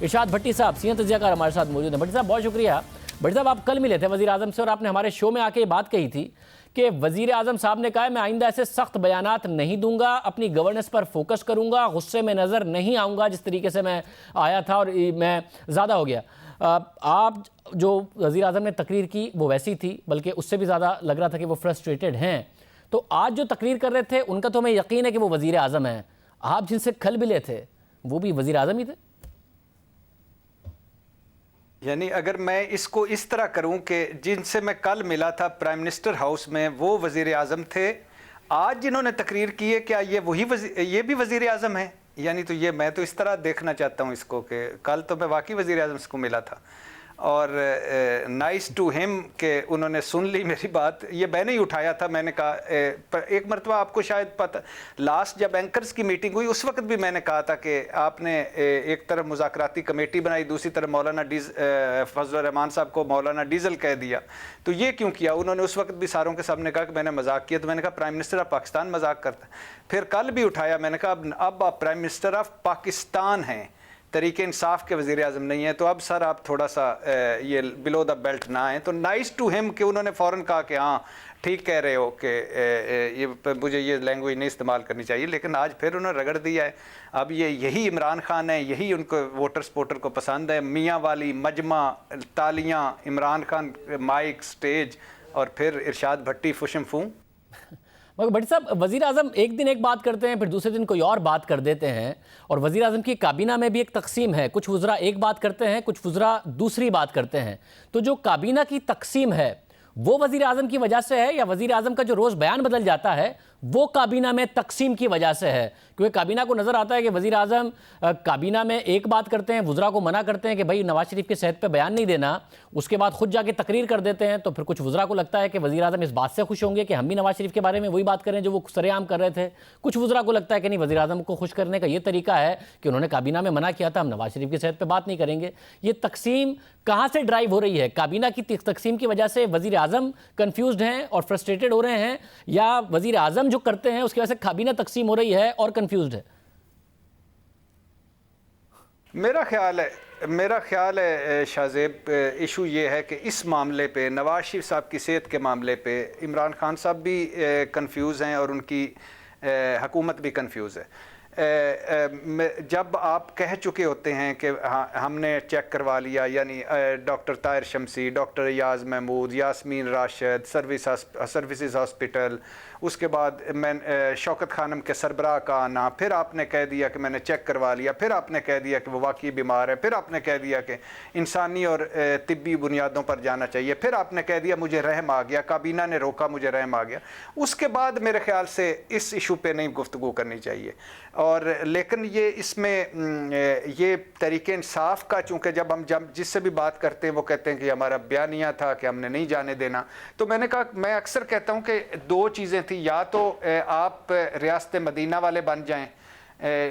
ارشاد بھٹی صاحب سینئر تجزیہ کار ہمارے ساتھ موجود ہیں۔ بھٹی صاحب بہت شکریہ۔ بھٹی صاحب آپ کل ملے تھے وزیر اعظم سے اور آپ نے ہمارے شو میں آ کے یہ بات کہی تھی کہ وزیر اعظم صاحب نے کہا ہے میں آئندہ ایسے سخت بیانات نہیں دوں گا، اپنی گورننس پر فوکس کروں گا، غصے میں نظر نہیں آؤں گا جس طریقے سے میں آیا تھا اور میں زیادہ ہو گیا۔ آپ جو وزیر اعظم نے تقریر کی وہ ویسی تھی، بلکہ اس سے بھی زیادہ لگ رہا تھا کہ وہ فرسٹریٹڈ ہیں۔ تو آج جو تقریر کر رہے تھے ان کا تو ہمیں یقین ہے کہ وہ وزیر اعظم ہیں۔ آپ جن سے کل ملے تھے وہ بھی وزیر اعظم ہی تھے؟ یعنی اگر میں اس کو اس طرح کروں کہ جن سے میں کل ملا تھا پرائم منسٹر ہاؤس میں وہ وزیر اعظم تھے، آج جنہوں نے تقریر کی ہے کیا یہ بھی وزیر اعظم ہیں؟ یعنی تو یہ میں تو اس طرح دیکھنا چاہتا ہوں اس کو کہ کل تو میں واقعی وزیر اعظم کو ملا تھا اور نائس ٹو ہم کہ انہوں نے سن لی میری بات۔ یہ میں نے ہی اٹھایا تھا، میں نے کہا ایک مرتبہ آپ کو شاید پتہ لاسٹ جب اینکرز کی میٹنگ ہوئی اس وقت بھی میں نے کہا تھا کہ آپ نے ایک طرف مذاکراتی کمیٹی بنائی، دوسری طرف مولانا فضل الرحمان صاحب کو مولانا ڈیزل کہہ دیا۔ تو یہ کیوں کیا؟ انہوں نے اس وقت بھی ساروں کے سامنے کہا کہ میں نے مذاق کیا، تو میں نے کہا پرائم منسٹر آف پاکستان مذاق کرتا ہے۔ پھر کل بھی اٹھایا، میں نے کہا اب آپ پرائم منسٹر آف پاکستان ہیں، تحریک انصاف کے وزیر اعظم نہیں ہیں، تو اب سر آپ تھوڑا سا یہ بلو دا بیلٹ نہ آئیں۔ تو نائس ٹو ہم کہ انہوں نے فوراً کہا کہ ہاں ٹھیک کہہ رہے ہو کہ مجھے یہ لینگویج نہیں استعمال کرنی چاہیے، لیکن آج پھر انہوں نے رگڑ دیا ہے۔ اب یہی عمران خان ہے، یہی ان کو ووٹر سپورٹر کو پسند ہے، میاں والی مجمع تالیاں، عمران خان مائک سٹیج اور پھر ارشاد بھٹی فشم فوں۔ مگر بھٹی صاحب وزیر اعظم ایک دن ایک بات کرتے ہیں پھر دوسرے دن کوئی اور بات کر دیتے ہیں، اور وزیر اعظم کی کابینہ میں بھی ایک تقسیم ہے، کچھ وزراء ایک بات کرتے ہیں، کچھ وزراء دوسری بات کرتے ہیں۔ تو جو کابینہ کی تقسیم ہے وہ وزیر اعظم کی وجہ سے ہے یا وزیر اعظم کا جو روز بیان بدل جاتا ہے وہ کابینہ میں تقسیم کی وجہ سے ہے؟ کیونکہ کابینہ کو نظر آتا ہے کہ وزیر اعظم کابینہ میں ایک بات کرتے ہیں، وزراء کو منع کرتے ہیں کہ بھائی نواز شریف کی صحت پہ بیان نہیں دینا، اس کے بعد خود جا کے تقریر کر دیتے ہیں، تو پھر کچھ وزراء کو لگتا ہے کہ وزیر اعظم اس بات سے خوش ہوں گے کہ ہم بھی نواز شریف کے بارے میں وہی بات کریں جو وہ سر عام کر رہے تھے۔ کچھ وزراء کو لگتا ہے کہ نہیں، وزیر اعظم کو خوش کرنے کا یہ طریقہ ہے کہ انہوں نے کابینہ میں منع کیا تھا، ہم نواز شریف کی صحت پہ بات نہیں کریں گے۔ یہ تقسیم کہاں سے ڈرائیو ہو رہی ہے؟ کابینہ کی تقسیم کی وجہ سے وزیر اعظم کنفیوزڈ ہیں اور فرسٹریٹڈ ہو رہے ہیں، یا وزیر اعظم جو کرتے ہیں اس کی وجہ سے کابینہ تقسیم ہو رہی ہے اور کنفیوزڈ ہے؟ میرا خیال ہے شاہ زیب، ایشو یہ ہے کہ اس معاملے پہ نواز شریف صاحب کی صحت کے معاملے پہ عمران خان صاحب بھی کنفیوز ہیں اور ان کی حکومت بھی کنفیوز ہے۔ جب آپ کہہ چکے ہوتے ہیں کہ ہم نے چیک کروا لیا، یعنی doctor Tahir Shamsi, doctor Ayaz Mahmood, Yasmin Rashid, services hospital, اس کے بعد میں شوکت خانم کے سربراہ کا آنا، پھر آپ نے کہہ دیا کہ میں نے چیک کروا لیا، پھر آپ نے کہہ دیا کہ وہ واقعی بیمار ہے، پھر آپ نے کہہ دیا کہ انسانی اور طبی بنیادوں پر جانا چاہیے، پھر آپ نے کہہ دیا مجھے رحم آ گیا، کابینہ نے روکا مجھے رحم آ گیا۔ اس کے بعد میرے خیال سے اس ایشو پہ نہیں گفتگو کرنی چاہیے۔ اور لیکن یہ اس میں یہ تحریک انصاف کا، چونکہ جب ہم جس سے بھی بات کرتے ہیں وہ کہتے ہیں کہ ہمارا بیانیہ تھا کہ ہم نے نہیں جانے دینا، تو میں نے کہا، میں اکثر کہتا ہوں کہ دو چیزیں تھیں، یا تو آپ ریاست مدینہ والے بن جائیں،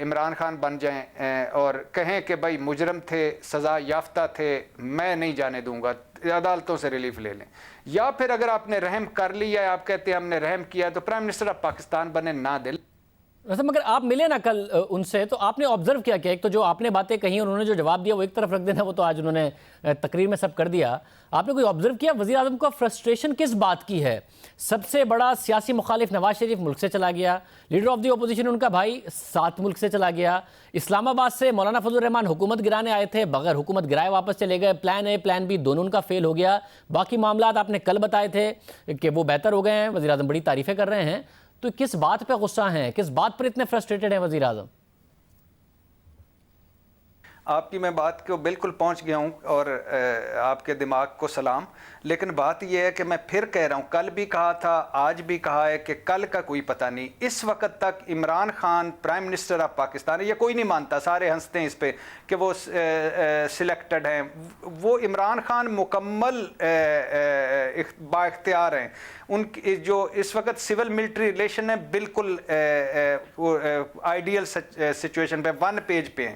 عمران خان بن جائیں اور کہیں کہ بھائی مجرم تھے، سزا یافتہ تھے، میں نہیں جانے دوں گا، عدالتوں سے ریلیف لے لیں، یا پھر اگر آپ نے رحم کر لیا، آپ کہتے ہیں ہم نے رحم کیا، تو پرائم منسٹر آف پاکستان بنے نہ دل۔ مگر آپ ملے نا کل ان سے، تو آپ نے آبزرو کیا کہ ایک تو جو آپ نے باتیں کہیں انہوں نے جو جواب دیا وہ ایک طرف رکھ دینا، وہ تو آج انہوں نے تقریر میں سب کر دیا۔ آپ نے کوئی آبزرو کیا وزیر اعظم کا فرسٹریشن کس بات کی ہے؟ سب سے بڑا سیاسی مخالف نواز شریف ملک سے چلا گیا، لیڈر آف دی اپوزیشن ان کا بھائی 7 ملک سے چلا گیا، اسلام آباد سے مولانا فضل الرحمان حکومت گرانے آئے تھے، بغیر حکومت گرائے واپس چلے گئے، پلان اے پلان بی دونوں ان کا فیل ہو گیا، باقی معاملات آپ نے کل بتائے تھے کہ وہ بہتر ہو گئے ہیں، وزیر اعظم بڑی تعریفیں کر رہے ہیں۔ تو کس بات پہ غصہ ہیں، کس بات پر اتنے فرسٹریٹڈ ہیں وزیر اعظم؟ آپ کی میں بات کو بالکل پہنچ گیا ہوں اور آپ کے دماغ کو سلام، لیکن بات یہ ہے کہ میں پھر کہہ رہا ہوں، کل بھی کہا تھا، آج بھی کہا ہے کہ کل کا کوئی پتہ نہیں۔ اس وقت تک Imran Khan prime minister of Pakistan ہے، یہ کوئی نہیں مانتا، سارے ہنستے ہیں اس پہ کہ وہ سلیکٹڈ ہیں، وہ عمران خان مکمل با اختیار ہیں۔ ان کی جو اس وقت سول ملٹری ریلیشن ہے بالکل آئیڈیل سچویشن پہ 1 پیج پہ ہیں۔